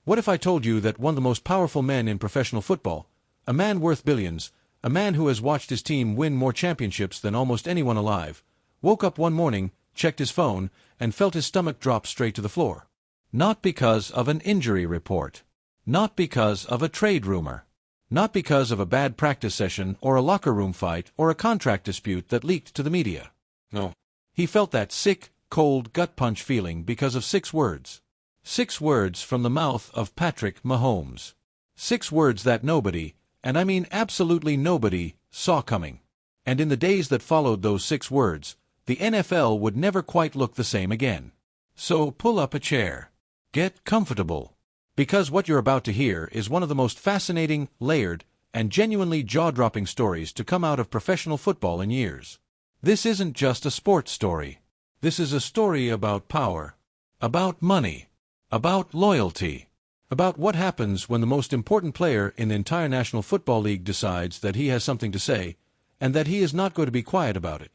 What if I told you that one of the most powerful men in professional football, a man worth billions, a man who has watched his team win more championships than almost anyone alive, woke up one morning, checked his phone, and felt his stomach drop straight to the floor? Not because of an injury report. Not because of a trade rumor. Not because of a bad practice session or a locker room fight or a contract dispute that leaked to the media. No. He felt that sick, cold gut punch feeling because of 6 words. 6 words from the mouth of Patrick Mahomes. 6 words that nobody, and I mean absolutely nobody, saw coming. And in the days that followed those 6 words, the NFL would never quite look the same again. So pull up a chair. Get comfortable. Because what you're about to hear is one of the most fascinating, layered, and genuinely jaw-dropping stories to come out of professional football in years. This isn't just a sports story. This is a story about power, about money, about loyalty, about what happens when the most important player in the entire National Football League decides that he has something to say, and that he is not going to be quiet about it.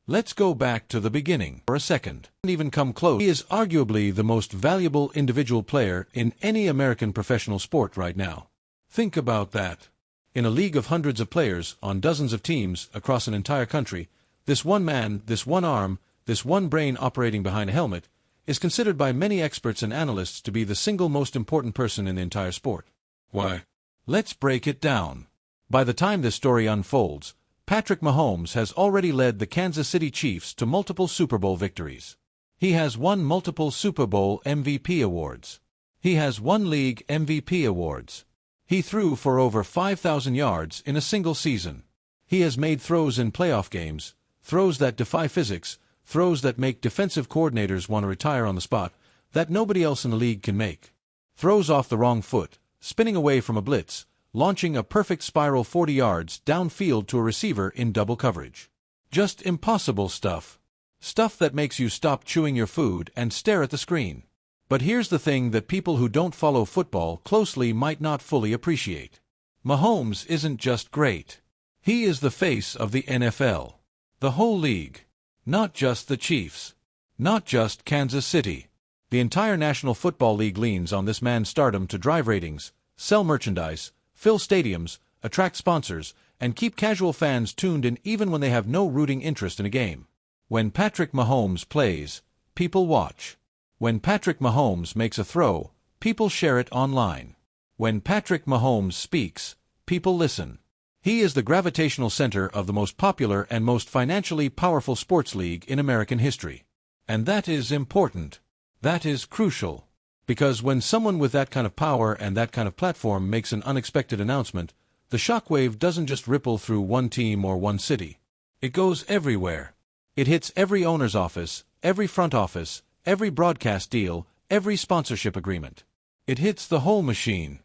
Let's go back to the beginning for a second. Doesn't even come close. He is arguably the most valuable individual player in any American professional sport right now. Think about that. In a league of hundreds of players on dozens of teams across an entire country, this one man, this one arm, this one brain operating behind a helmet, is considered by many experts and analysts to be the single most important person in the entire sport. Why? Let's break it down. By the time this story unfolds, Patrick Mahomes has already led the Kansas City Chiefs to multiple Super Bowl victories. He has won multiple Super Bowl MVP awards. He has won league MVP awards. He threw for over 5,000 yards in a single season. He has made throws in playoff games, throws that defy physics, throws that make defensive coordinators want to retire on the spot, that nobody else in the league can make. Throws off the wrong foot, spinning away from a blitz, launching a perfect spiral 40 yards downfield to a receiver in double coverage. Just impossible stuff. Stuff that makes you stop chewing your food and stare at the screen. But here's the thing that people who don't follow football closely might not fully appreciate. Mahomes isn't just great. He is the face of the NFL. The whole league. Not just the Chiefs. Not just Kansas City. The entire National Football League leans on this man's stardom to drive ratings, sell merchandise, fill stadiums, attract sponsors, and keep casual fans tuned in even when they have no rooting interest in a game. When Patrick Mahomes plays, people watch. When Patrick Mahomes makes a throw, people share it online. When Patrick Mahomes speaks, people listen. He is the gravitational center of the most popular and most financially powerful sports league in American history. And that is important. That is crucial. Because when someone with that kind of power and that kind of platform makes an unexpected announcement, the shockwave doesn't just ripple through one team or one city. It goes everywhere. It hits every owner's office, every front office, every broadcast deal, every sponsorship agreement. It hits the whole machine.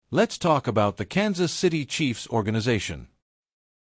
Let's talk about the Kansas City Chiefs organization.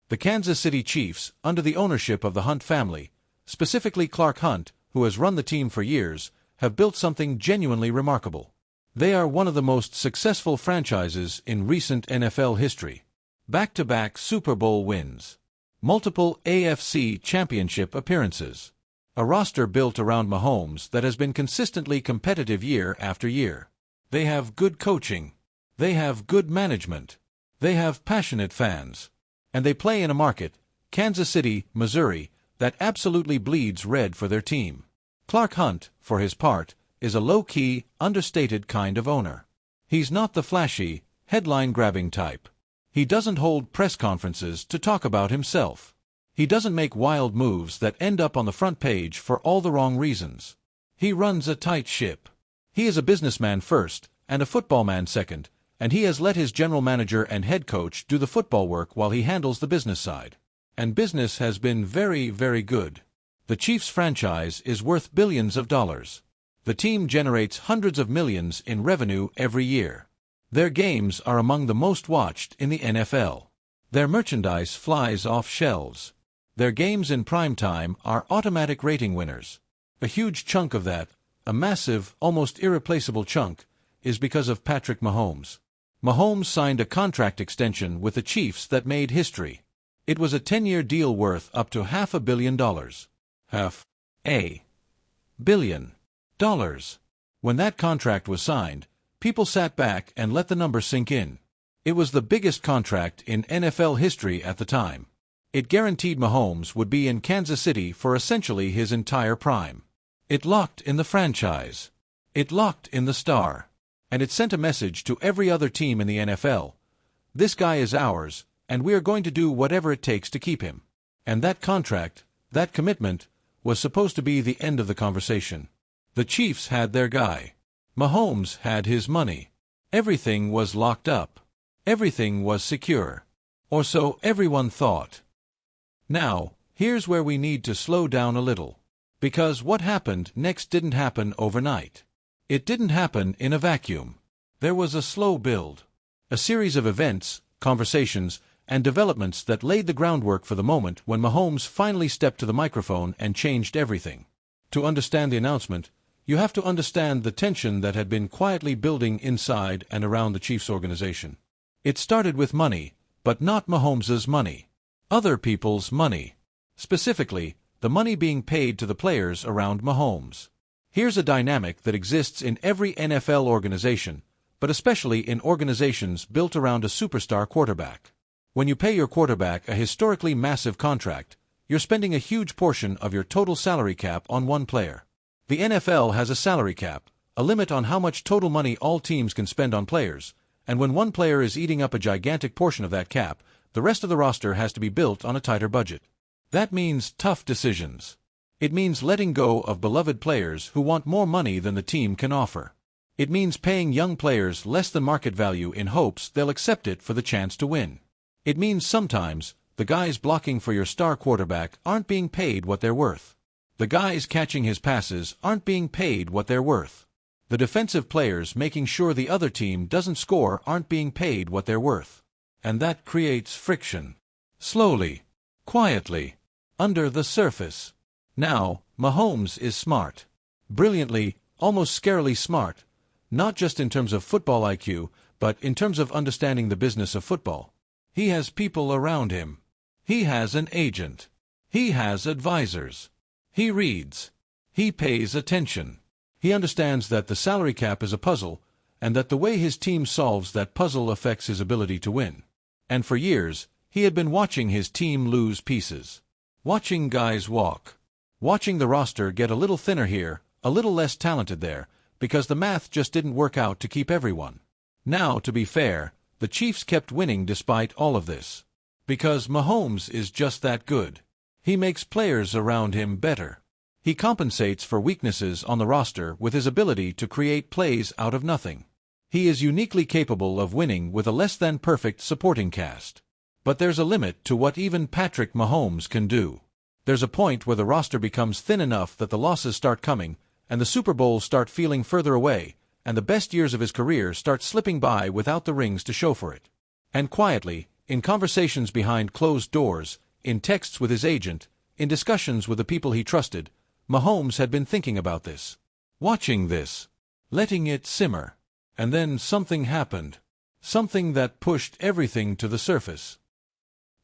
The Kansas City Chiefs, under the ownership of the Hunt family, specifically Clark Hunt, who has run the team for years, have built something genuinely remarkable. They are one of the most successful franchises in recent NFL history. Back-to-back Super Bowl wins. Multiple AFC championship appearances. A roster built around Mahomes that has been consistently competitive year after year. They have good coaching. They have good management. They have passionate fans. And they play in a market, Kansas City, Missouri, that absolutely bleeds red for their team. Clark Hunt, for his part, is a low-key, understated kind of owner. He's not the flashy, headline-grabbing type. He doesn't hold press conferences to talk about himself. He doesn't make wild moves that end up on the front page for all the wrong reasons. He runs a tight ship. He is a businessman first, and a football man second, and he has let his general manager and head coach do the football work while he handles the business side. And business has been very, very good. The Chiefs franchise is worth billions of dollars. The team generates hundreds of millions in revenue every year. Their games are among the most watched in the NFL. Their merchandise flies off shelves. Their games in prime time are automatic rating winners. A huge chunk of that, a massive, almost irreplaceable chunk, is because of Patrick Mahomes. Mahomes signed a contract extension with the Chiefs that made history. It was a 10-year deal worth up to $500 million. $500 million. When that contract was signed, People sat back and let the number sink in. It was the biggest contract in NFL history at the time. It guaranteed Mahomes would be in Kansas City for essentially his entire prime. It locked in the franchise. It locked in the star. And it sent a message to every other team in the NFL. This guy is ours, and we are going to do whatever it takes to keep him. And that contract, that commitment, was supposed to be the end of the conversation. The Chiefs had their guy. Mahomes had his money. Everything was locked up. Everything was secure. Or so everyone thought. Now, here's where we need to slow down a little. Because what happened next didn't happen overnight. It didn't happen in a vacuum. There was a slow build. A series of events, conversations, and developments that laid the groundwork for the moment when Mahomes finally stepped to the microphone and changed everything. To understand the announcement, you have to understand the tension that had been quietly building inside and around the Chiefs organization. It started with money, but not Mahomes's money. Other people's money. Specifically, the money being paid to the players around Mahomes. Here's a dynamic that exists in every NFL organization, but especially in organizations built around a superstar quarterback. When you pay your quarterback a historically massive contract, you're spending a huge portion of your total salary cap on one player. The NFL has a salary cap, a limit on how much total money all teams can spend on players, and when one player is eating up a gigantic portion of that cap, the rest of the roster has to be built on a tighter budget. That means tough decisions. It means letting go of beloved players who want more money than the team can offer. It means paying young players less than market value in hopes they'll accept it for the chance to win. It means sometimes the guys blocking for your star quarterback aren't being paid what they're worth. The guys catching his passes aren't being paid what they're worth. The defensive players making sure the other team doesn't score aren't being paid what they're worth. And that creates friction. Slowly, quietly, under the surface. Now, Mahomes is smart. Brilliantly, almost scarily smart. Not just in terms of football IQ, but in terms of understanding the business of football. He has people around him. He has an agent. He has advisors. He reads. He pays attention. He understands that the salary cap is a puzzle, and that the way his team solves that puzzle affects his ability to win. And for years, he had been watching his team lose pieces. Watching guys walk. Watching the roster get a little thinner here, a little less talented there, because the math just didn't work out to keep everyone. Now, to be fair, the Chiefs kept winning despite all of this. Because Mahomes is just that good. He makes players around him better. He compensates for weaknesses on the roster with his ability to create plays out of nothing. He is uniquely capable of winning with a less-than-perfect supporting cast. But there's a limit to what even Patrick Mahomes can do. There's a point where the roster becomes thin enough that the losses start coming, and the Super Bowls start feeling further away, and the best years of his career start slipping by without the rings to show for it. And quietly, in conversations behind closed doors, in texts with his agent, in discussions with the people he trusted, Mahomes had been thinking about this. Watching this. Letting it simmer. And then something happened. Something that pushed everything to the surface.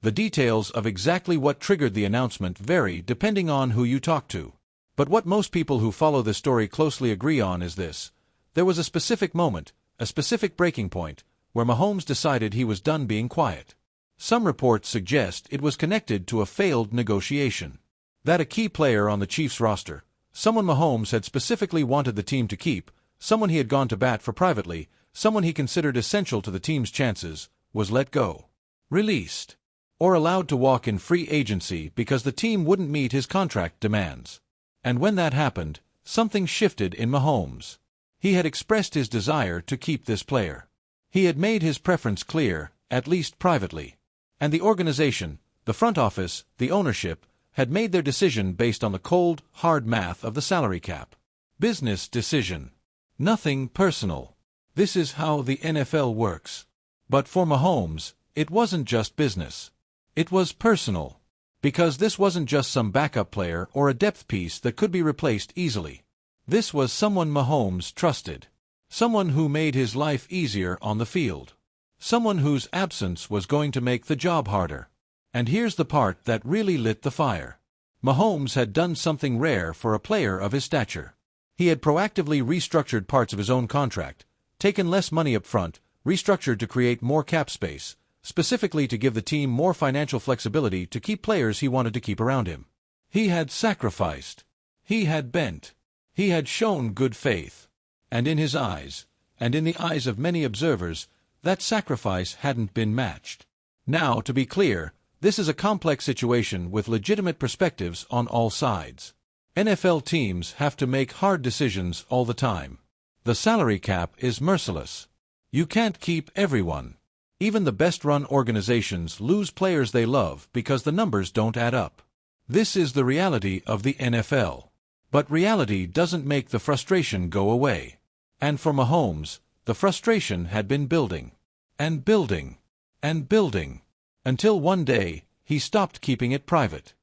The details of exactly what triggered the announcement vary depending on who you talk to. But what most people who follow this story closely agree on is this. There was a specific moment, a specific breaking point, where Mahomes decided he was done being quiet. Some reports suggest it was connected to a failed negotiation. That a key player on the Chiefs roster, someone Mahomes had specifically wanted the team to keep, someone he had gone to bat for privately, someone he considered essential to the team's chances, was let go. Released. Or allowed to walk in free agency because the team wouldn't meet his contract demands. And when that happened, something shifted in Mahomes. He had expressed his desire to keep this player. He had made his preference clear, at least privately. And the organization, the front office, the ownership, had made their decision based on the cold, hard math of the salary cap. Business decision. Nothing personal. This is how the NFL works. But for Mahomes, it wasn't just business. It was personal. Because this wasn't just some backup player or a depth piece that could be replaced easily. This was someone Mahomes trusted. Someone who made his life easier on the field. Someone whose absence was going to make the job harder. And here's the part that really lit the fire. Mahomes had done something rare for a player of his stature. He had proactively restructured parts of his own contract, taken less money up front, restructured to create more cap space, specifically to give the team more financial flexibility to keep players he wanted to keep around him. He had sacrificed. He had bent. He had shown good faith. And in his eyes, and in the eyes of many observers, that sacrifice hadn't been matched. Now, to be clear, this is a complex situation with legitimate perspectives on all sides. NFL teams have to make hard decisions all the time. The salary cap is merciless. You can't keep everyone. Even the best-run organizations lose players they love because the numbers don't add up. This is the reality of the NFL. But reality doesn't make the frustration go away. And for Mahomes, the frustration had been building. And building. And building. Until one day, he stopped keeping it private.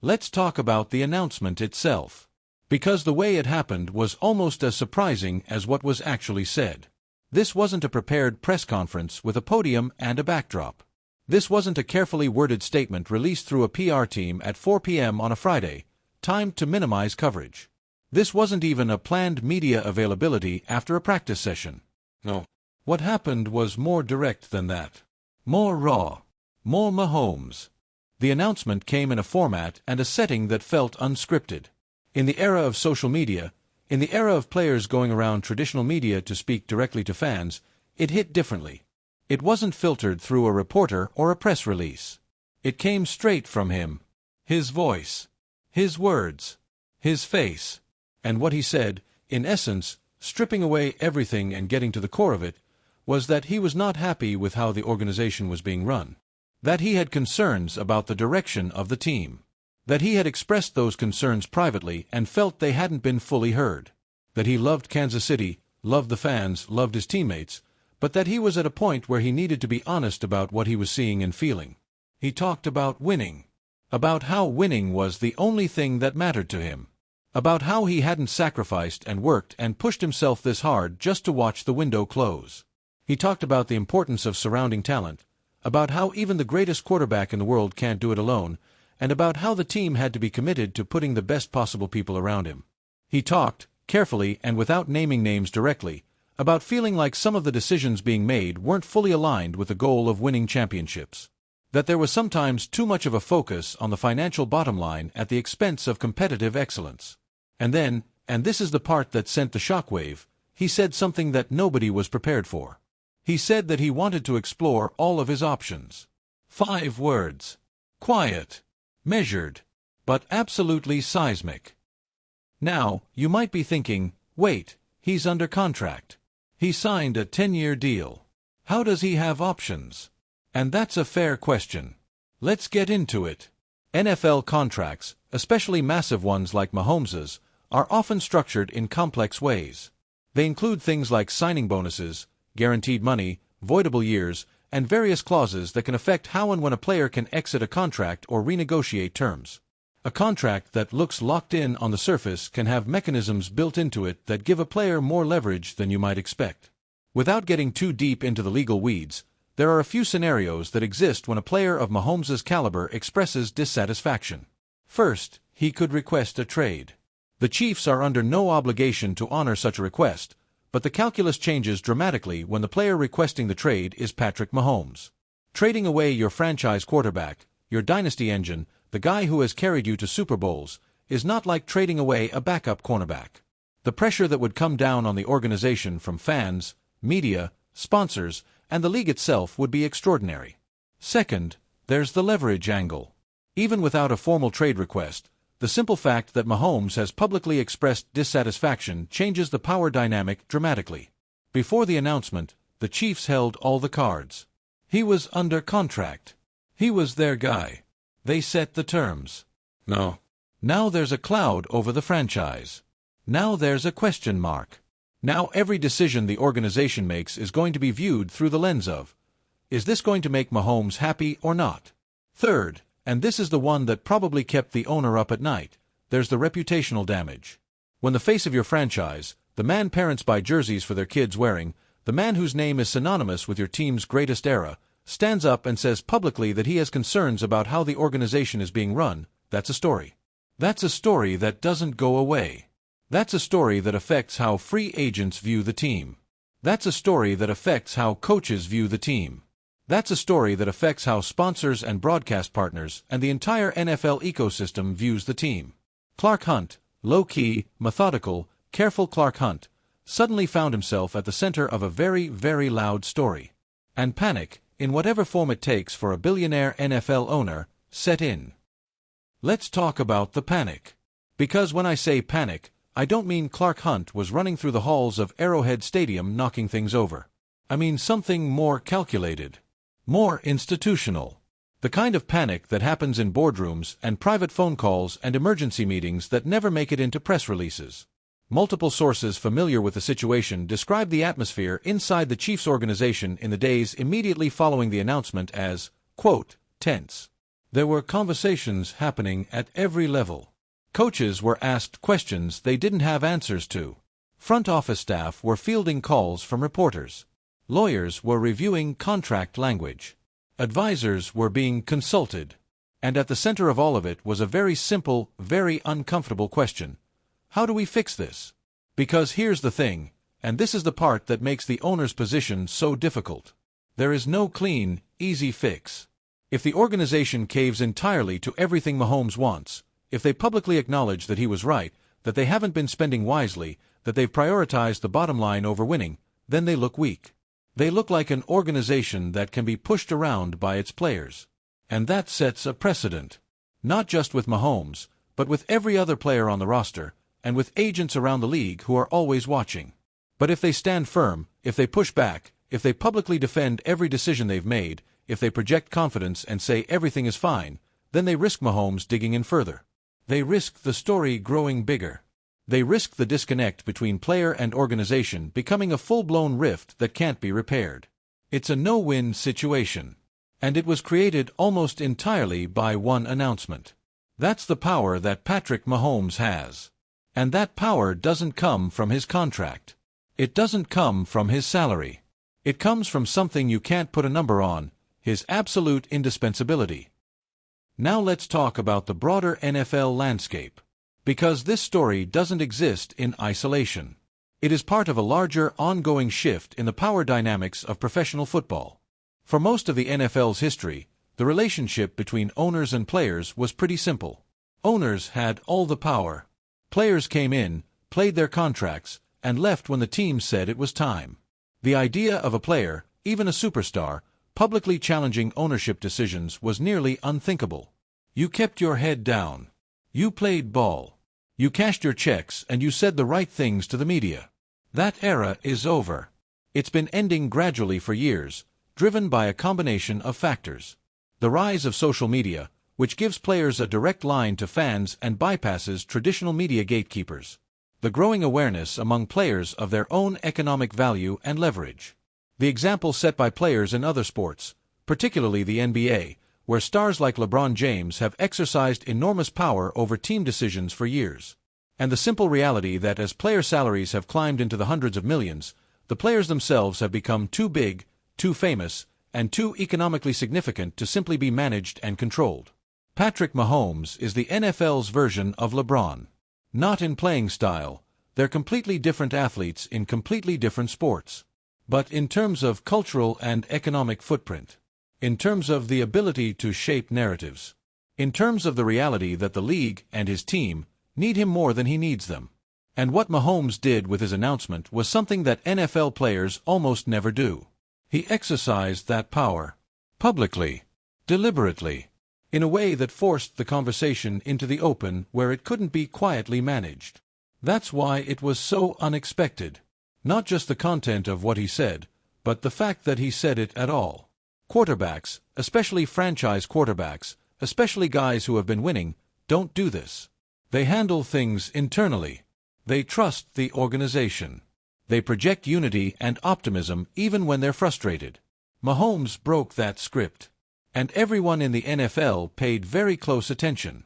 Let's talk about the announcement itself. Because the way it happened was almost as surprising as what was actually said. This wasn't a prepared press conference with a podium and a backdrop. This wasn't a carefully worded statement released through a PR team at 4 p.m. on a Friday, timed to minimize coverage. This wasn't even a planned media availability after a practice session. No. What happened was more direct than that. More raw. More Mahomes. The announcement came in a format and a setting that felt unscripted. In the era of social media, in the era of players going around traditional media to speak directly to fans, it hit differently. It wasn't filtered through a reporter or a press release. It came straight from him. His voice. His words. His face. And what he said, in essence, stripping away everything and getting to the core of it, was that he was not happy with how the organization was being run. That he had concerns about the direction of the team. That he had expressed those concerns privately and felt they hadn't been fully heard. That he loved Kansas City, loved the fans, loved his teammates, but that he was at a point where he needed to be honest about what he was seeing and feeling. He talked about winning. About how winning was the only thing that mattered to him. About how he hadn't sacrificed and worked and pushed himself this hard just to watch the window close. He talked about the importance of surrounding talent, about how even the greatest quarterback in the world can't do it alone, and about how the team had to be committed to putting the best possible people around him. He talked, carefully and without naming names directly, about feeling like some of the decisions being made weren't fully aligned with the goal of winning championships. That there was sometimes too much of a focus on the financial bottom line at the expense of competitive excellence. And then, and this is the part that sent the shockwave, he said something that nobody was prepared for. He said that he wanted to explore all of his options. 5 words. Quiet. Measured. But absolutely seismic. Now, you might be thinking, wait, he's under contract. He signed a 10-year deal. How does he have options? And that's a fair question. Let's get into it. NFL contracts, especially massive ones like Mahomes's, are often structured in complex ways. They include things like signing bonuses, guaranteed money, voidable years, and various clauses that can affect how and when a player can exit a contract or renegotiate terms. A contract that looks locked in on the surface can have mechanisms built into it that give a player more leverage than you might expect. Without getting too deep into the legal weeds, there are a few scenarios that exist when a player of Mahomes's caliber expresses dissatisfaction. First, he could request a trade. The Chiefs are under no obligation to honor such a request, but the calculus changes dramatically when the player requesting the trade is Patrick Mahomes. Trading away your franchise quarterback, your dynasty engine, the guy who has carried you to Super Bowls, is not like trading away a backup cornerback. The pressure that would come down on the organization from fans, media, sponsors, and the league itself would be extraordinary. Second, there's the leverage angle. Even without a formal trade request, the simple fact that Mahomes has publicly expressed dissatisfaction changes the power dynamic dramatically. Before the announcement, the Chiefs held all the cards. He was under contract. He was their guy. They set the terms. No. Now there's a cloud over the franchise. Now there's a question mark. Now every decision the organization makes is going to be viewed through the lens of, is this going to make Mahomes happy or not? Third, and this is the one that probably kept the owner up at night, there's the reputational damage. When the face of your franchise, the man parents buy jerseys for their kids wearing, the man whose name is synonymous with your team's greatest era, stands up and says publicly that he has concerns about how the organization is being run, that's a story. That's a story that doesn't go away. That's a story that affects how free agents view the team. That's a story that affects how coaches view the team. That's a story that affects how sponsors and broadcast partners and the entire NFL ecosystem views the team. Clark Hunt, low-key, methodical, careful Clark Hunt, suddenly found himself at the center of a very, very loud story. And panic, in whatever form it takes for a billionaire NFL owner, set in. Let's talk about the panic. Because when I say panic, I don't mean Clark Hunt was running through the halls of Arrowhead Stadium knocking things over. I mean something more calculated. More institutional. The kind of panic that happens in boardrooms and private phone calls and emergency meetings that never make it into press releases. Multiple sources familiar with the situation describe the atmosphere inside the Chiefs organization in the days immediately following the announcement as, quote, tense. There were conversations happening at every level. Coaches were asked questions they didn't have answers to. Front office staff were fielding calls from reporters. Lawyers were reviewing contract language. Advisors were being consulted. And at the center of all of it was a very simple, very uncomfortable question. How do we fix this? Because here's the thing, and this is the part that makes the owner's position so difficult. There is no clean, easy fix. If the organization caves entirely to everything Mahomes wants, if they publicly acknowledge that he was right, that they haven't been spending wisely, that they've prioritized the bottom line over winning, then they look weak. They look like an organization that can be pushed around by its players. And that sets a precedent. Not just with Mahomes, but with every other player on the roster, and with agents around the league who are always watching. But if they stand firm, if they push back, if they publicly defend every decision they've made, if they project confidence and say everything is fine, then they risk Mahomes digging in further. They risk the story growing bigger. They risk the disconnect between player and organization becoming a full-blown rift that can't be repaired. It's a no-win situation. And it was created almost entirely by one announcement. That's the power that Patrick Mahomes has. And that power doesn't come from his contract. It doesn't come from his salary. It comes from something you can't put a number on, his absolute indispensability. Now let's talk about the broader NFL landscape. Because this story doesn't exist in isolation. It is part of a larger, ongoing shift in the power dynamics of professional football. For most of the NFL's history, the relationship between owners and players was pretty simple. Owners had all the power. Players came in, played their contracts, and left when the team said it was time. The idea of a player, even a superstar, publicly challenging ownership decisions was nearly unthinkable. You kept your head down. You played ball. You cashed your checks and you said the right things to the media. That era is over. It's been ending gradually for years, driven by a combination of factors. The rise of social media, which gives players a direct line to fans and bypasses traditional media gatekeepers. The growing awareness among players of their own economic value and leverage. The example set by players in other sports, particularly the NBA, where stars like LeBron James have exercised enormous power over team decisions for years. And the simple reality that as player salaries have climbed into the hundreds of millions, the players themselves have become too big, too famous, and too economically significant to simply be managed and controlled. Patrick Mahomes is the NFL's version of LeBron. Not in playing style, they're completely different athletes in completely different sports. But in terms of cultural and economic footprint. In terms of the ability to shape narratives. In terms of the reality that the league and his team need him more than he needs them. And what Mahomes did with his announcement was something that NFL players almost never do. He exercised that power. Publicly. Deliberately. In a way that forced the conversation into the open where it couldn't be quietly managed. That's why it was so unexpected. Not just the content of what he said, but the fact that he said it at all. Quarterbacks, especially franchise quarterbacks, especially guys who have been winning, don't do this. They handle things internally. They trust the organization. They project unity and optimism even when they're frustrated. Mahomes broke that script. And everyone in the NFL paid very close attention.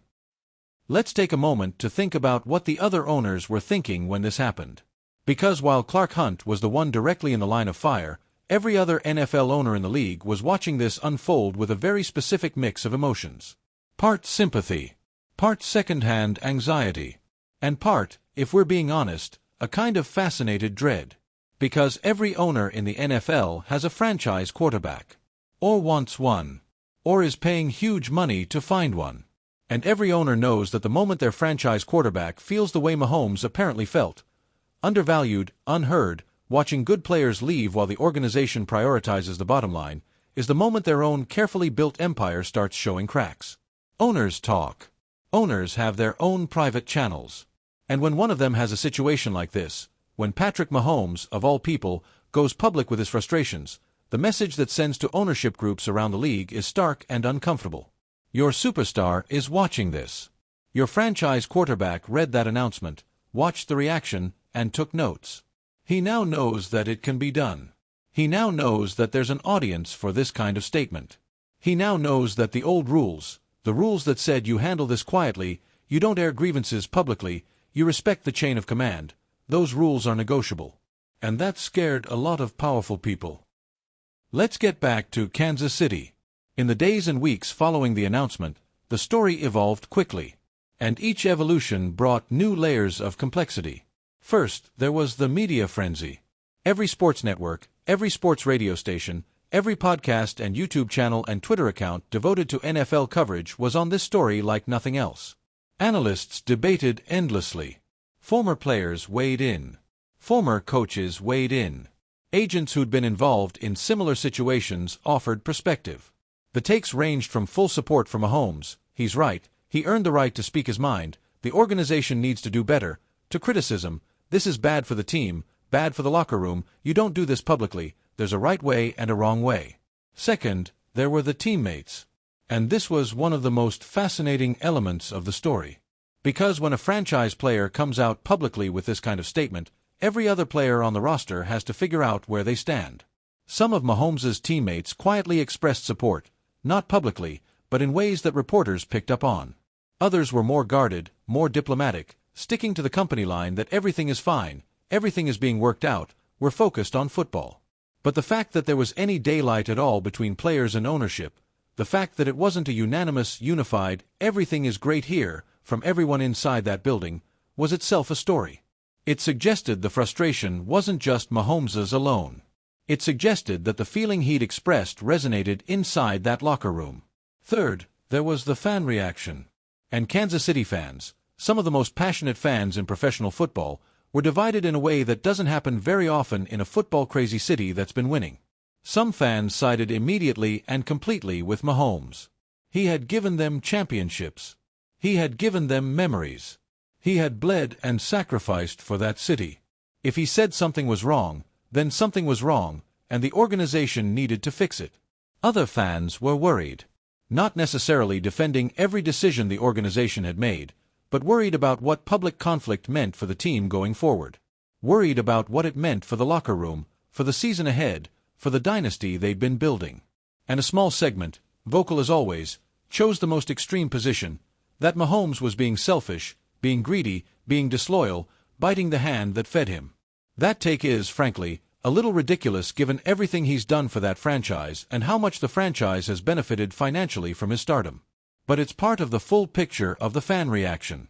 Let's take a moment to think about what the other owners were thinking when this happened. Because while Clark Hunt was the one directly in the line of fire, every other NFL owner in the league was watching this unfold with a very specific mix of emotions. Part sympathy, part second-hand anxiety, and part, if we're being honest, a kind of fascinated dread. Because every owner in the NFL has a franchise quarterback. Or wants one. Or is paying huge money to find one. And every owner knows that the moment their franchise quarterback feels the way Mahomes apparently felt, undervalued, unheard, watching good players leave while the organization prioritizes the bottom line, is the moment their own carefully built empire starts showing cracks. Owners talk. Owners have their own private channels. And when one of them has a situation like this, when Patrick Mahomes, of all people, goes public with his frustrations, the message that sends to ownership groups around the league is stark and uncomfortable. Your superstar is watching this. Your franchise quarterback read that announcement, watched the reaction, and took notes. He now knows that it can be done. He now knows that there's an audience for this kind of statement. He now knows that the old rules, the rules that said you handle this quietly, you don't air grievances publicly, you respect the chain of command, those rules are negotiable. And that scared a lot of powerful people. Let's get back to Kansas City. In the days and weeks following the announcement, the story evolved quickly. And each evolution brought new layers of complexity. First, there was the media frenzy. Every sports network, every sports radio station, every podcast and YouTube channel and Twitter account devoted to NFL coverage was on this story like nothing else. Analysts debated endlessly. Former players weighed in. Former coaches weighed in. Agents who'd been involved in similar situations offered perspective. The takes ranged from full support for Mahomes, he's right, he earned the right to speak his mind, the organization needs to do better, to criticism, this is bad for the team, bad for the locker room, you don't do this publicly, there's a right way and a wrong way. Second, there were the teammates. And this was one of the most fascinating elements of the story. Because when a franchise player comes out publicly with this kind of statement, every other player on the roster has to figure out where they stand. Some of Mahomes' teammates quietly expressed support, not publicly, but in ways that reporters picked up on. Others were more guarded, more diplomatic, sticking to the company line that everything is fine, everything is being worked out, we're focused on football. But the fact that there was any daylight at all between players and ownership, the fact that it wasn't a unanimous, unified, everything is great here, from everyone inside that building, was itself a story. It suggested the frustration wasn't just Mahomes's alone. It suggested that the feeling he'd expressed resonated inside that locker room. Third, there was the fan reaction. And Kansas City fans, some of the most passionate fans in professional football, were divided in a way that doesn't happen very often in a football-crazy city that's been winning. Some fans sided immediately and completely with Mahomes. He had given them championships. He had given them memories. He had bled and sacrificed for that city. If he said something was wrong, then something was wrong, and the organization needed to fix it. Other fans were worried. Not necessarily defending every decision the organization had made, but worried about what public conflict meant for the team going forward. Worried about what it meant for the locker room, for the season ahead, for the dynasty they'd been building. And a small segment, vocal as always, chose the most extreme position, that Mahomes was being selfish, being greedy, being disloyal, biting the hand that fed him. That take is, frankly, a little ridiculous given everything he's done for that franchise and how much the franchise has benefited financially from his stardom. But it's part of the full picture of the fan reaction.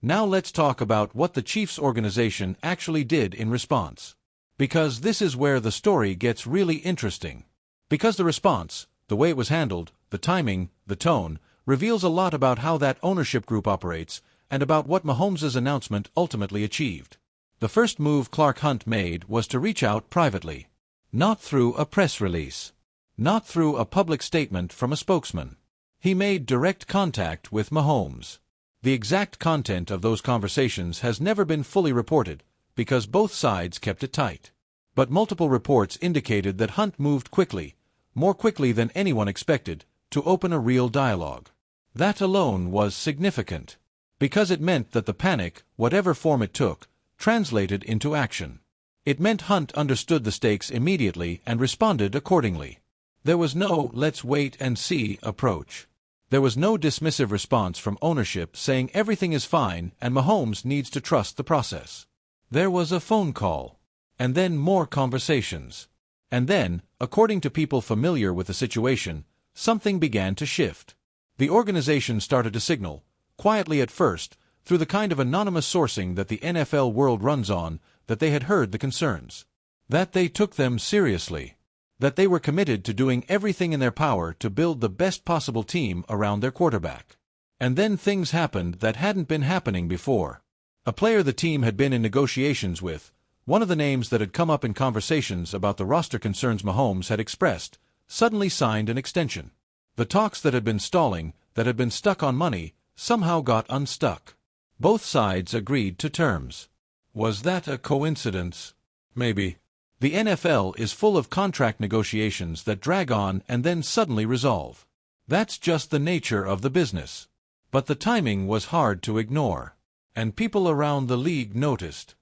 Now let's talk about what the Chiefs organization actually did in response. Because this is where the story gets really interesting. Because the response, the way it was handled, the timing, the tone, reveals a lot about how that ownership group operates and about what Mahomes' announcement ultimately achieved. The first move Clark Hunt made was to reach out privately. Not through a press release. Not through a public statement from a spokesman. He made direct contact with Mahomes. The exact content of those conversations has never been fully reported, because both sides kept it tight. But multiple reports indicated that Hunt moved quickly, more quickly than anyone expected, to open a real dialogue. That alone was significant. Because it meant that the panic, whatever form it took, translated into action. It meant Hunt understood the stakes immediately and responded accordingly. There was no "let's wait and see" approach. There was no dismissive response from ownership saying everything is fine and Mahomes needs to trust the process. There was a phone call. And then more conversations. And then, according to people familiar with the situation, something began to shift. The organization started to signal, quietly at first, through the kind of anonymous sourcing that the NFL world runs on, that they had heard the concerns. that they took them seriously, that they were committed to doing everything in their power to build the best possible team around their quarterback. And then things happened that hadn't been happening before. A player the team had been in negotiations with, one of the names that had come up in conversations about the roster concerns Mahomes had expressed, suddenly signed an extension. The talks that had been stalling, that had been stuck on money, somehow got unstuck. Both sides agreed to terms. Was that a coincidence? Maybe. The NFL is full of contract negotiations that drag on and then suddenly resolve. That's just the nature of the business. But the timing was hard to ignore. And people around the league noticed.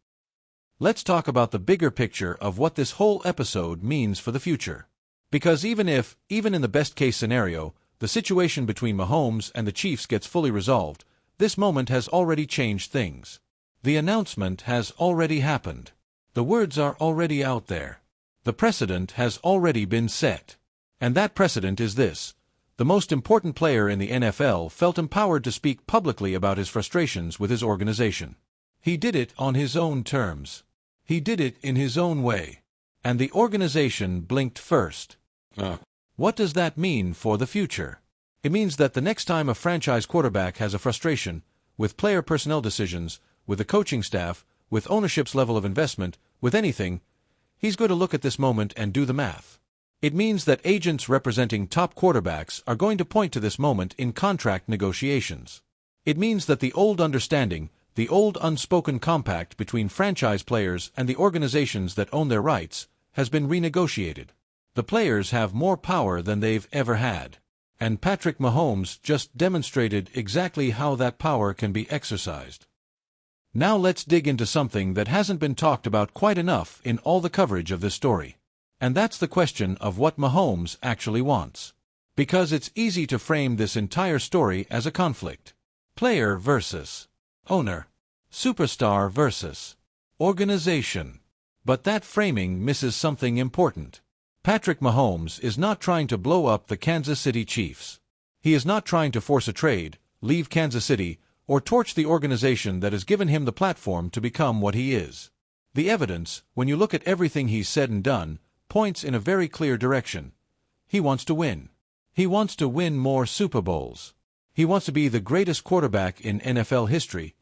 Let's talk about the bigger picture of what this whole episode means for the future. Because even in the best-case scenario, the situation between Mahomes and the Chiefs gets fully resolved, this moment has already changed things. The announcement has already happened. The words are already out there. The precedent has already been set. And that precedent is this. The most important player in the NFL felt empowered to speak publicly about his frustrations with his organization. He did it on his own terms. He did it in his own way. And the organization blinked first. What does that mean for the future? It means that the next time a franchise quarterback has a frustration, with player personnel decisions, with the coaching staff, with ownership's level of investment, with anything, he's going to look at this moment and do the math. It means that agents representing top quarterbacks are going to point to this moment in contract negotiations. It means that the old understanding, the old unspoken compact between franchise players and the organizations that own their rights, has been renegotiated. The players have more power than they've ever had. And Patrick Mahomes just demonstrated exactly how that power can be exercised. Now let's dig into something that hasn't been talked about quite enough in all the coverage of this story. And that's the question of what Mahomes actually wants. Because it's easy to frame this entire story as a conflict. Player versus owner. Superstar versus organization. But that framing misses something important. Patrick Mahomes is not trying to blow up the Kansas City Chiefs. He is not trying to force a trade, leave Kansas City, or torch the organization that has given him the platform to become what he is. The evidence, when you look at everything he's said and done, points in a very clear direction. He wants to win. He wants to win more Super Bowls. He wants to be the greatest quarterback in NFL history,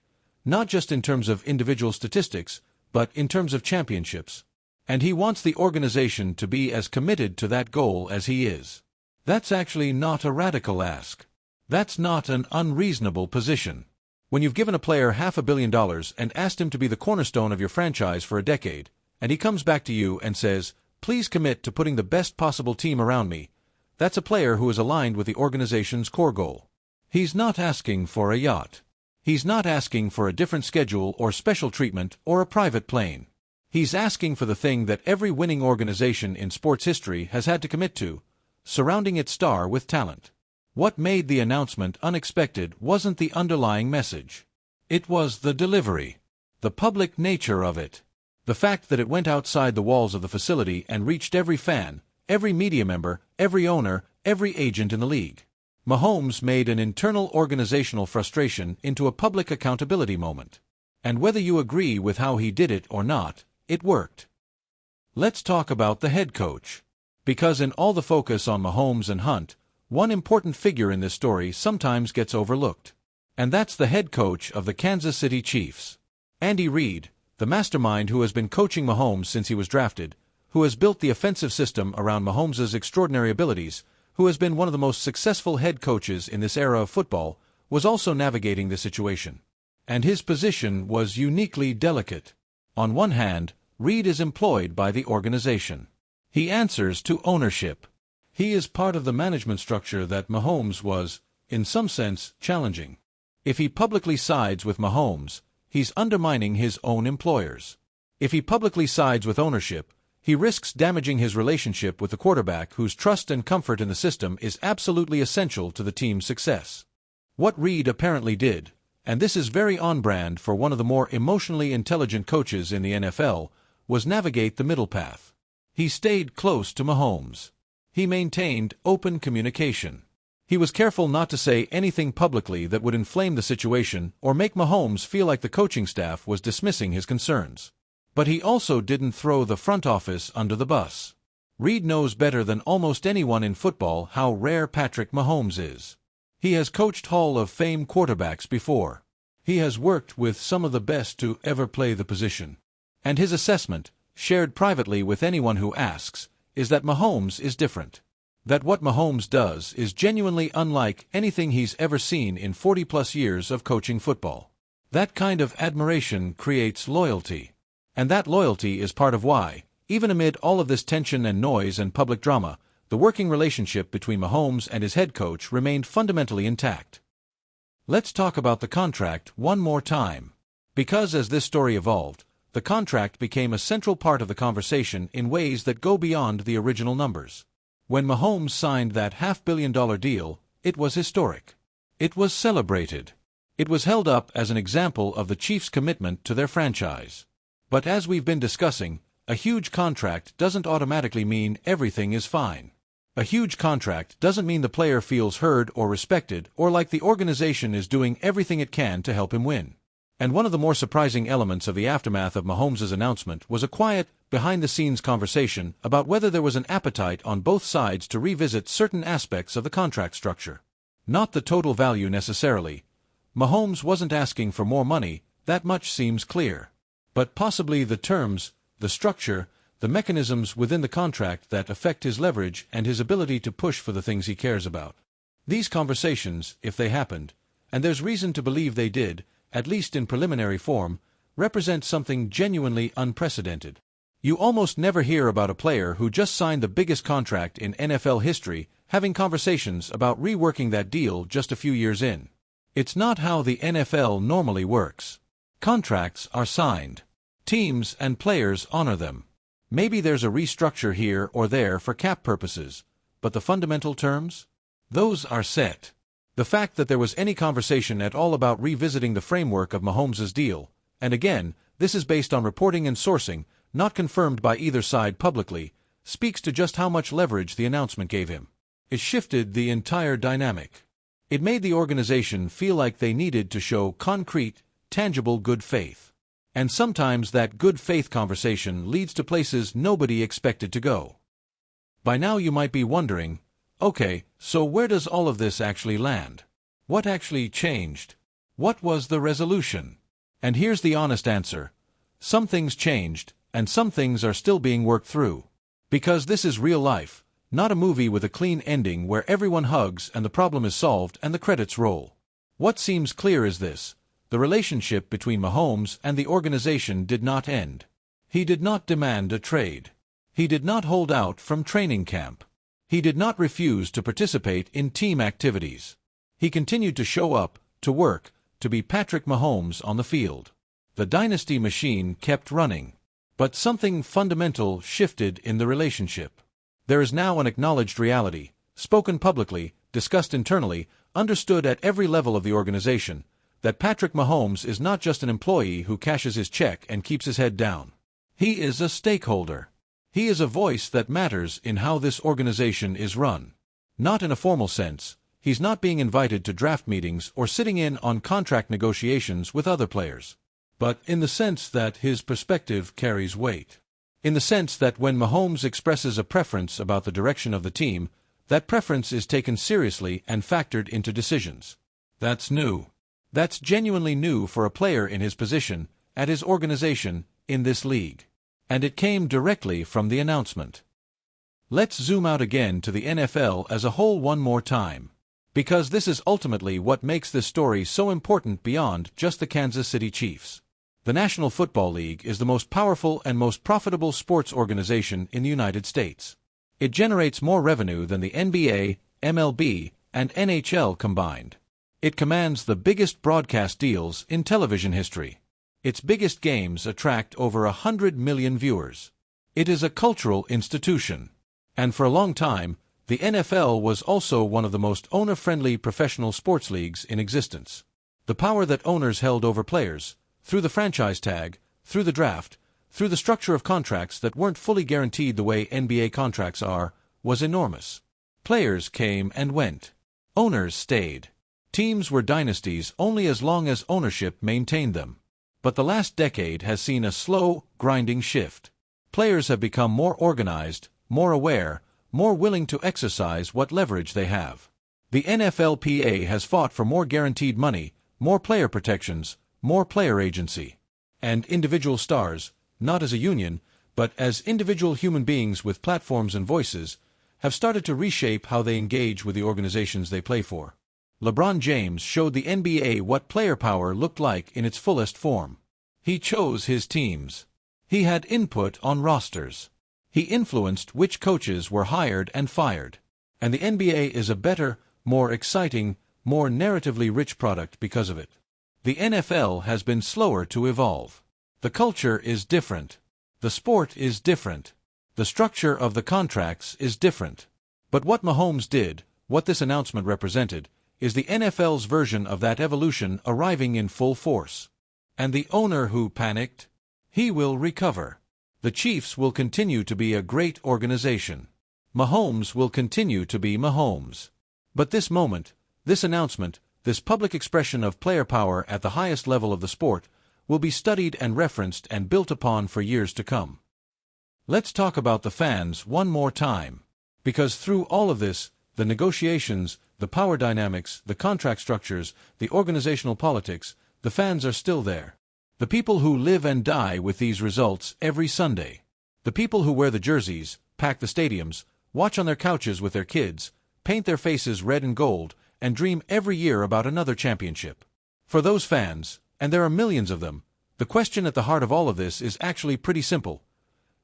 not just in terms of individual statistics, but in terms of championships. And he wants the organization to be as committed to that goal as he is. That's actually not a radical ask. That's not an unreasonable position. When you've given a player $500 million and asked him to be the cornerstone of your franchise for a decade, and he comes back to you and says, "Please commit to putting the best possible team around me," that's a player who is aligned with the organization's core goal. He's not asking for a yacht. He's not asking for a different schedule or special treatment or a private plane. He's asking for the thing that every winning organization in sports history has had to commit to, surrounding its star with talent. What made the announcement unexpected wasn't the underlying message. It was the delivery, the public nature of it. The fact that it went outside the walls of the facility and reached every fan, every media member, every owner, every agent in the league. Mahomes made an internal organizational frustration into a public accountability moment. And whether you agree with how he did it or not, it worked. Let's talk about the head coach. Because in all the focus on Mahomes and Hunt, one important figure in this story sometimes gets overlooked. And that's the head coach of the Kansas City Chiefs. Andy Reid, the mastermind who has been coaching Mahomes since he was drafted, who has built the offensive system around Mahomes' extraordinary abilities, who has been one of the most successful head coaches in this era of football, was also navigating the situation. And his position was uniquely delicate. On one hand, Reid is employed by the organization. He answers to ownership. He is part of the management structure that Mahomes was, in some sense, challenging. If he publicly sides with Mahomes, he's undermining his own employers. If he publicly sides with ownership, he risks damaging his relationship with the quarterback whose trust and comfort in the system is absolutely essential to the team's success. What Reid apparently did, and this is very on-brand for one of the more emotionally intelligent coaches in the NFL, was navigate the middle path. He stayed close to Mahomes. He maintained open communication. He was careful not to say anything publicly that would inflame the situation or make Mahomes feel like the coaching staff was dismissing his concerns. But he also didn't throw the front office under the bus. Reid knows better than almost anyone in football how rare Patrick Mahomes is. He has coached Hall of Fame quarterbacks before. He has worked with some of the best to ever play the position. And his assessment, shared privately with anyone who asks, is that Mahomes is different. That what Mahomes does is genuinely unlike anything he's ever seen in 40-plus years of coaching football. That kind of admiration creates loyalty. And that loyalty is part of why, even amid all of this tension and noise and public drama, the working relationship between Mahomes and his head coach remained fundamentally intact. Let's talk about the contract one more time. Because as this story evolved, the contract became a central part of the conversation in ways that go beyond the original numbers. When Mahomes signed that $500 million deal, it was historic. It was celebrated. It was held up as an example of the Chiefs' commitment to their franchise. But as we've been discussing, a huge contract doesn't automatically mean everything is fine. A huge contract doesn't mean the player feels heard or respected or like the organization is doing everything it can to help him win. And one of the more surprising elements of the aftermath of Mahomes' announcement was a quiet, behind-the-scenes conversation about whether there was an appetite on both sides to revisit certain aspects of the contract structure. Not the total value necessarily. Mahomes wasn't asking for more money, that much seems clear. But possibly the terms, the structure, the mechanisms within the contract that affect his leverage and his ability to push for the things he cares about. These conversations, if they happened, and there's reason to believe they did, at least in preliminary form, represent something genuinely unprecedented. You almost never hear about a player who just signed the biggest contract in NFL history having conversations about reworking that deal just a few years in. It's not how the NFL normally works. Contracts are signed. Teams and players honor them. Maybe there's a restructure here or there for cap purposes, but the fundamental terms? Those are set. The fact that there was any conversation at all about revisiting the framework of Mahomes' deal, and again, this is based on reporting and sourcing, not confirmed by either side publicly, speaks to just how much leverage the announcement gave him. It shifted the entire dynamic. It made the organization feel like they needed to show concrete, tangible good faith. And sometimes that good faith conversation leads to places nobody expected to go. By now you might be wondering, okay, so where does all of this actually land? What actually changed? What was the resolution? And here's the honest answer. Some things changed, and some things are still being worked through. Because this is real life, not a movie with a clean ending where everyone hugs and the problem is solved and the credits roll. What seems clear is this. The relationship between Mahomes and the organization did not end. He did not demand a trade. He did not hold out from training camp. He did not refuse to participate in team activities. He continued to show up, to work, to be Patrick Mahomes on the field. The dynasty machine kept running. But something fundamental shifted in the relationship. There is now an acknowledged reality, spoken publicly, discussed internally, understood at every level of the organization, that Patrick Mahomes is not just an employee who cashes his check and keeps his head down. He is a stakeholder. He is a voice that matters in how this organization is run. Not in a formal sense. He's not being invited to draft meetings or sitting in on contract negotiations with other players. But in the sense that his perspective carries weight. In the sense that when Mahomes expresses a preference about the direction of the team, that preference is taken seriously and factored into decisions. That's new. That's genuinely new for a player in his position, at his organization, in this league. And it came directly from the announcement. Let's zoom out again to the NFL as a whole one more time. Because this is ultimately what makes this story so important beyond just the Kansas City Chiefs. The National Football League is the most powerful and most profitable sports organization in the United States. It generates more revenue than the NBA, MLB, and NHL combined. It commands the biggest broadcast deals in television history. Its biggest games attract over 100 million viewers. It is a cultural institution. And for a long time, the NFL was also one of the most owner-friendly professional sports leagues in existence. The power that owners held over players, through the franchise tag, through the draft, through the structure of contracts that weren't fully guaranteed the way NBA contracts are, was enormous. Players came and went. Owners stayed. Teams were dynasties only as long as ownership maintained them. But the last decade has seen a slow, grinding shift. Players have become more organized, more aware, more willing to exercise what leverage they have. The NFLPA has fought for more guaranteed money, more player protections, more player agency. And individual stars, not as a union, but as individual human beings with platforms and voices, have started to reshape how they engage with the organizations they play for. LeBron James showed the NBA what player power looked like in its fullest form. He chose his teams. He had input on rosters. He influenced which coaches were hired and fired. And the NBA is a better, more exciting, more narratively rich product because of it. The NFL has been slower to evolve. The culture is different. The sport is different. The structure of the contracts is different. But what Mahomes did, what this announcement represented, is the NFL's version of that evolution arriving in full force. And the owner who panicked? He will recover. The Chiefs will continue to be a great organization. Mahomes will continue to be Mahomes. But this moment, this announcement, this public expression of player power at the highest level of the sport, will be studied and referenced and built upon for years to come. Let's talk about the fans one more time. Because through all of this, the negotiations, the power dynamics, the contract structures, the organizational politics, the fans are still there. The people who live and die with these results every Sunday. The people who wear the jerseys, pack the stadiums, watch on their couches with their kids, paint their faces red and gold, and dream every year about another championship. For those fans, and there are millions of them, the question at the heart of all of this is actually pretty simple.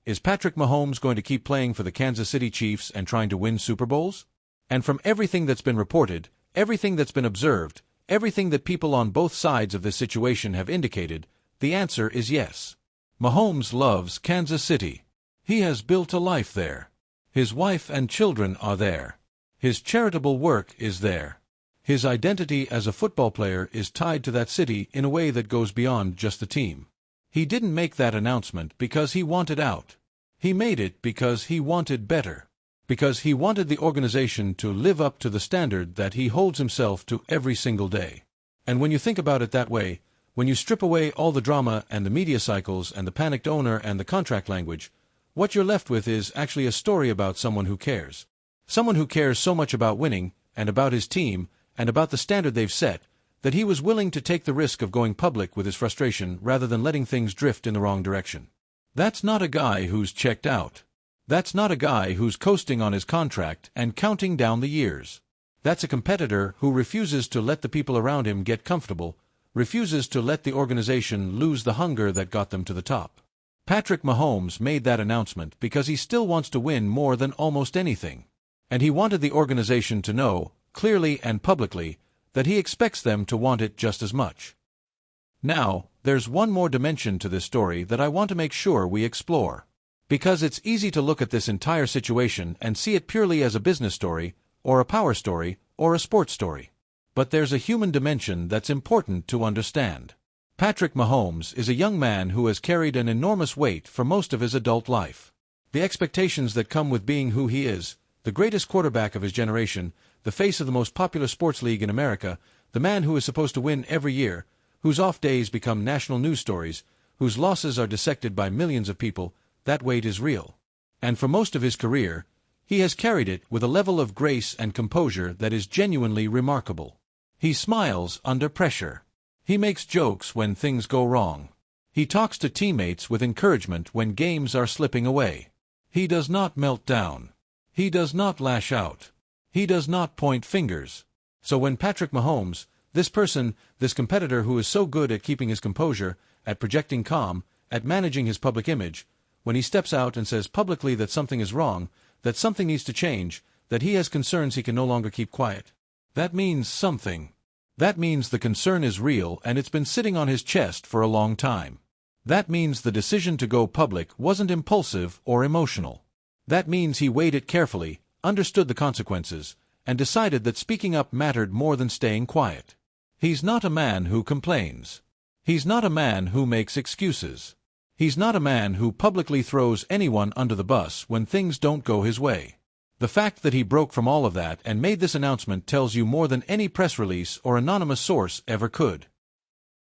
Is Patrick Mahomes going to keep playing for the Kansas City Chiefs and trying to win Super Bowls? And from everything that's been reported, everything that's been observed, everything that people on both sides of this situation have indicated, the answer is yes. Mahomes loves Kansas City. He has built a life there. His wife and children are there. His charitable work is there. His identity as a football player is tied to that city in a way that goes beyond just the team. He didn't make that announcement because he wanted out. He made it because he wanted better. Because he wanted the organization to live up to the standard that he holds himself to every single day. And when you think about it that way, when you strip away all the drama and the media cycles and the panicked owner and the contract language, what you're left with is actually a story about someone who cares. Someone who cares so much about winning, and about his team, and about the standard they've set, that he was willing to take the risk of going public with his frustration rather than letting things drift in the wrong direction. That's not a guy who's checked out. That's not a guy who's coasting on his contract and counting down the years. That's a competitor who refuses to let the people around him get comfortable, refuses to let the organization lose the hunger that got them to the top. Patrick Mahomes made that announcement because he still wants to win more than almost anything. And he wanted the organization to know, clearly and publicly, that he expects them to want it just as much. Now, there's one more dimension to this story that I want to make sure we explore. Because it's easy to look at this entire situation and see it purely as a business story, or a power story, or a sports story. But there's a human dimension that's important to understand. Patrick Mahomes is a young man who has carried an enormous weight for most of his adult life. The expectations that come with being who he is, the greatest quarterback of his generation, the face of the most popular sports league in America, the man who is supposed to win every year, whose off days become national news stories, whose losses are dissected by millions of people, that weight is real. And for most of his career, he has carried it with a level of grace and composure that is genuinely remarkable. He smiles under pressure. He makes jokes when things go wrong. He talks to teammates with encouragement when games are slipping away. He does not melt down. He does not lash out. He does not point fingers. So when Patrick Mahomes, this person, this competitor who is so good at keeping his composure, at projecting calm, at managing his public image, when he steps out and says publicly that something is wrong, that something needs to change, that he has concerns he can no longer keep quiet, that means something. That means the concern is real and it's been sitting on his chest for a long time. That means the decision to go public wasn't impulsive or emotional. That means he weighed it carefully, understood the consequences, and decided that speaking up mattered more than staying quiet. He's not a man who complains. He's not a man who makes excuses. He's not a man who publicly throws anyone under the bus when things don't go his way. The fact that he broke from all of that and made this announcement tells you more than any press release or anonymous source ever could.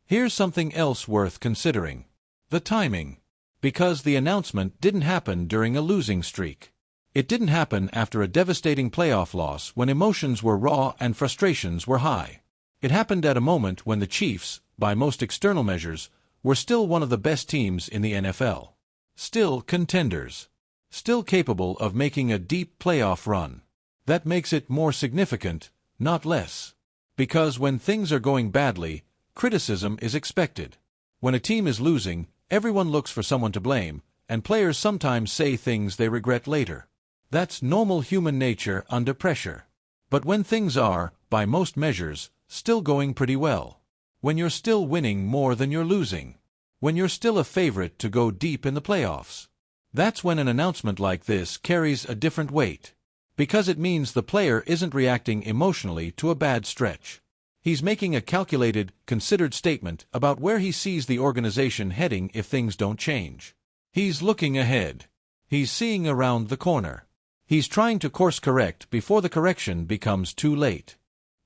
Here's something else worth considering. The timing. Because the announcement didn't happen during a losing streak. It didn't happen after a devastating playoff loss when emotions were raw and frustrations were high. It happened at a moment when the Chiefs, by most external measures, were still one of the best teams in the NFL. Still contenders. Still capable of making a deep playoff run. That makes it more significant, not less. Because when things are going badly, criticism is expected. When a team is losing, everyone looks for someone to blame, and players sometimes say things they regret later. That's normal human nature under pressure. But when things are, by most measures, still going pretty well. When you're still winning more than you're losing. When you're still a favorite to go deep in the playoffs. That's when an announcement like this carries a different weight. Because it means the player isn't reacting emotionally to a bad stretch. He's making a calculated, considered statement about where he sees the organization heading if things don't change. He's looking ahead. He's seeing around the corner. He's trying to course correct before the correction becomes too late.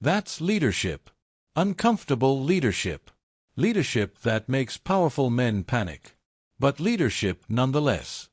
That's leadership. Uncomfortable leadership. Leadership that makes powerful men panic. But leadership nonetheless.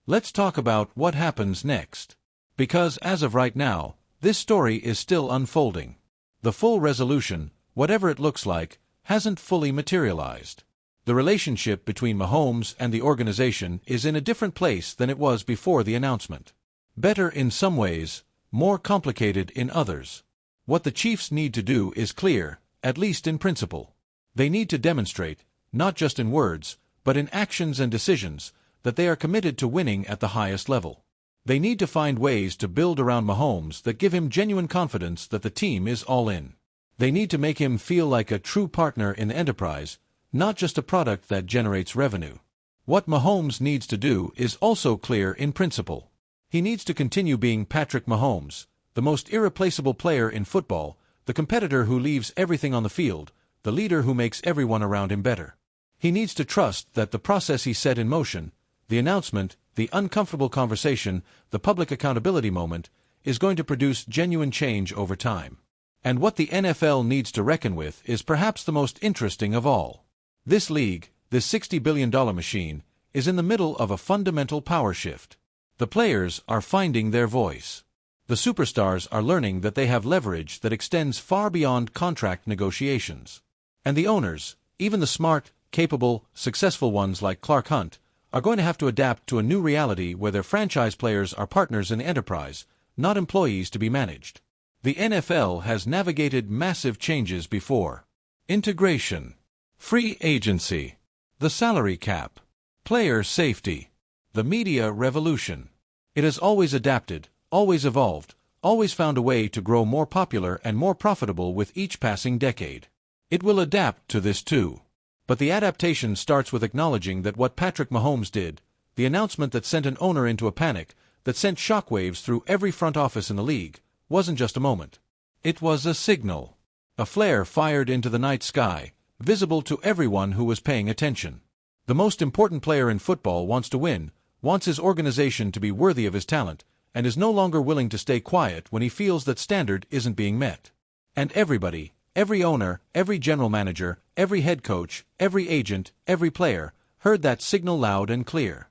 Let's talk about what happens next. Because as of right now, this story is still unfolding. The full resolution, whatever it looks like, hasn't fully materialized. The relationship between Mahomes and the organization is in a different place than it was before the announcement. Better in some ways, more complicated in others. What the Chiefs need to do is clear, at least in principle. They need to demonstrate, not just in words, but in actions and decisions, that they are committed to winning at the highest level. They need to find ways to build around Mahomes that give him genuine confidence that the team is all in. They need to make him feel like a true partner in the enterprise, not just a product that generates revenue. What Mahomes needs to do is also clear in principle. He needs to continue being Patrick Mahomes, the most irreplaceable player in football, the competitor who leaves everything on the field, the leader who makes everyone around him better. He needs to trust that the process he set in motion, the announcement, the uncomfortable conversation, the public accountability moment, is going to produce genuine change over time. And what the NFL needs to reckon with is perhaps the most interesting of all. This league, this $60 billion machine, is in the middle of a fundamental power shift. The players are finding their voice. The superstars are learning that they have leverage that extends far beyond contract negotiations. And the owners, even the smart, capable, successful ones like Clark Hunt, are going to have to adapt to a new reality where their franchise players are partners in the enterprise, not employees to be managed. The NFL has navigated massive changes before. Integration, free agency, the salary cap, player safety, the media revolution. It has always adapted, always evolved, always found a way to grow more popular and more profitable with each passing decade. It will adapt to this too. But the adaptation starts with acknowledging that what Patrick Mahomes did, the announcement that sent an owner into a panic, that sent shockwaves through every front office in the league, wasn't just a moment. It was a signal. A flare fired into the night sky, visible to everyone who was paying attention. The most important player in football wants to win, wants his organization to be worthy of his talent, and is no longer willing to stay quiet when he feels that standard isn't being met. And everybody, every owner, every general manager, every head coach, every agent, every player, heard that signal loud and clear.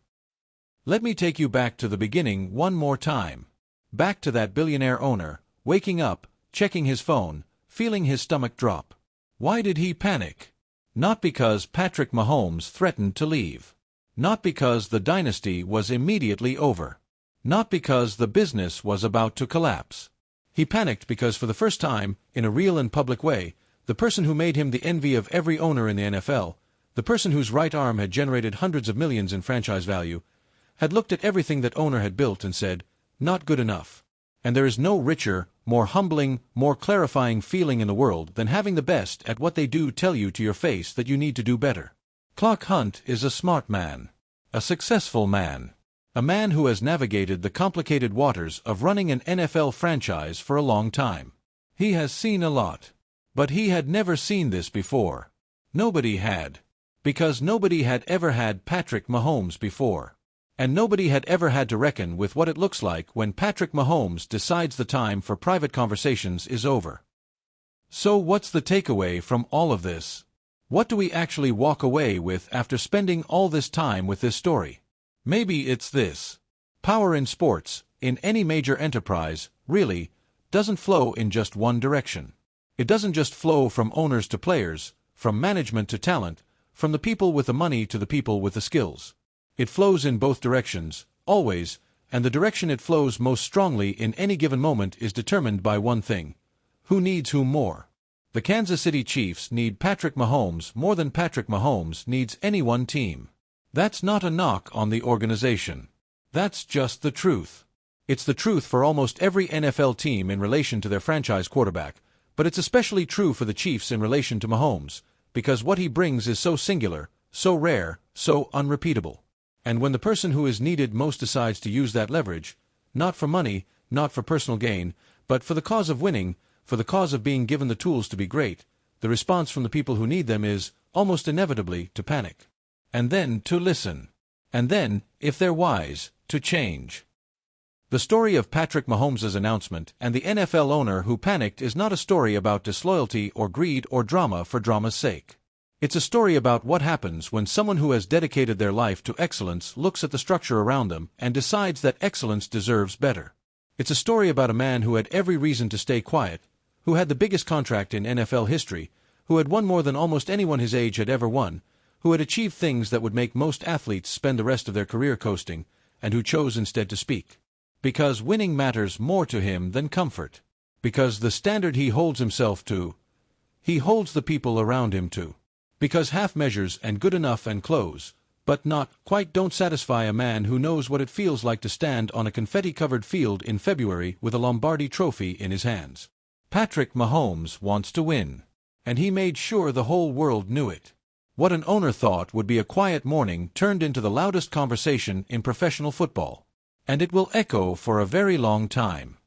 Let me take you back to the beginning one more time. Back to that billionaire owner, waking up, checking his phone, feeling his stomach drop. Why did he panic? Not because Patrick Mahomes threatened to leave. Not because the dynasty was immediately over. Not because the business was about to collapse. He panicked because for the first time, in a real and public way, the person who made him the envy of every owner in the NFL, the person whose right arm had generated hundreds of millions in franchise value, had looked at everything that owner had built and said, "Not good enough." And there is no richer, more humbling, more clarifying feeling in the world than having the best at what they do tell you to your face that you need to do better. Clark Hunt is a smart man. A successful man. A man who has navigated the complicated waters of running an NFL franchise for a long time. He has seen a lot. But he had never seen this before. Nobody had. Because nobody had ever had Patrick Mahomes before. And nobody had ever had to reckon with what it looks like when Patrick Mahomes decides the time for private conversations is over. So what's the takeaway from all of this? What do we actually walk away with after spending all this time with this story? Maybe it's this. Power in sports, in any major enterprise, really, doesn't flow in just one direction. It doesn't just flow from owners to players, from management to talent, from the people with the money to the people with the skills. It flows in both directions, always, and the direction it flows most strongly in any given moment is determined by one thing. Who needs whom more? The Kansas City Chiefs need Patrick Mahomes more than Patrick Mahomes needs any one team. That's not a knock on the organization. That's just the truth. It's the truth for almost every NFL team in relation to their franchise quarterback, but it's especially true for the Chiefs in relation to Mahomes, because what he brings is so singular, so rare, so unrepeatable. And when the person who is needed most decides to use that leverage, not for money, not for personal gain, but for the cause of winning, for the cause of being given the tools to be great, the response from the people who need them is, almost inevitably, to panic. And then to listen. And then, if they're wise, to change. The story of Patrick Mahomes' announcement and the NFL owner who panicked is not a story about disloyalty or greed or drama for drama's sake. It's a story about what happens when someone who has dedicated their life to excellence looks at the structure around them and decides that excellence deserves better. It's a story about a man who had every reason to stay quiet, who had the biggest contract in NFL history, who had won more than almost anyone his age had ever won, who had achieved things that would make most athletes spend the rest of their career coasting, and who chose instead to speak. Because winning matters more to him than comfort. Because the standard he holds himself to, he holds the people around him to. Because half measures and good enough and close, but not quite don't satisfy a man who knows what it feels like to stand on a confetti-covered field in February with a Lombardi trophy in his hands. Patrick Mahomes wants to win. And he made sure the whole world knew it. What an owner thought would be a quiet morning turned into the loudest conversation in professional football. And it will echo for a very long time.